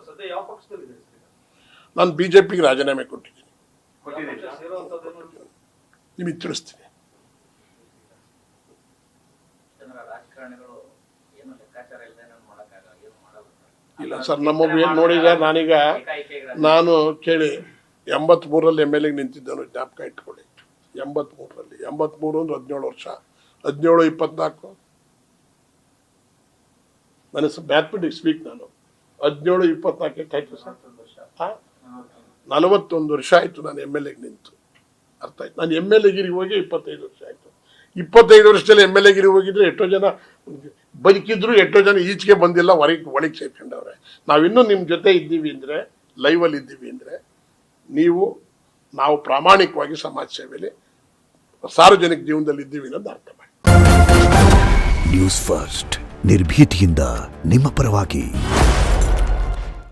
ಸದ್ಯ ಯಾವ ಪಕ್ಷದಲ್ಲಿ ನಾನು ಬಿಜೆಪಿಗೆ ರಾಜೀನಾಮೆ ಕೊಟ್ಟಿದ್ದೀನಿ, ನಿಮಗೆ ತಿಳಿಸ್ತೀನಿ. ಇಲ್ಲ ಸರ್, ನಮ್ಮೊಬ್ಬ ಏನು ನೋಡಿದ, ನಾನು ಕೇಳಿ 83ರಲ್ಲಿ MLA ನಿಂತಿದ್ದನು, ಜ್ಞಾಪಕ ಇಟ್ಕೊಳ್ಳಿ. 83ರಲ್ಲಿ 83 ಅಂದ್ರೆ 17 ವರ್ಷ, 17 24 ನನ್ನ ಮ್ಯಾಥಮೆಟಿಕ್ಸ್ ವೀಕ್. ನಾನು 17 24 ಆಯ್ತು ಸರ್, 41 ವರ್ಷ ಆಯ್ತು ನಾನು MLA ನಿಂತು. ಅರ್ಥ ಆಯ್ತು. ನಾನು MLA ಗಿರಿಗೆ ಹೋಗಿ 25 ವರ್ಷ ಆಯ್ತು. 25 ವರ್ಷದಲ್ಲಿ MLA ಗಿರಿಗೆ ಹೋಗಿದ್ರೆ ಎಷ್ಟೋ ಜನ ಬದುಕಿದ್ರು, ಎಷ್ಟೋ ಜನ ಈಚೆಗೆ ಬಂದಿಲ್ಲ, ಒಳಗೆ ಸೇರ್ಕೊಂಡವ್ರೆ. ನಾವಿನ್ನೂ ನಿಮ್ಮ ಜೊತೆ ಇದ್ದೀವಿ ಅಂದರೆ, ಲೈವಲ್ಲಿ ಇದ್ದೀವಿ ಅಂದರೆ, ನಾವು ಪ್ರಾಮಾಣಿಕವಾಗಿ ಸಮಾಜ ಸೇವೆಯಲ್ಲಿ ಸಾರ್ವಜನಿಕ ಜೀವನದಲ್ಲಿ ಇದ್ದೀವಿ ಅನ್ನೋದು ಅರ್ಥ ಮಾಡಿ. ನ್ಯೂಸ್ ಫಸ್ಟ್, ನಿರ್ಭೀತಿಯಿಂದ ನಿಮ್ಮ ಪರವಾಗಿ.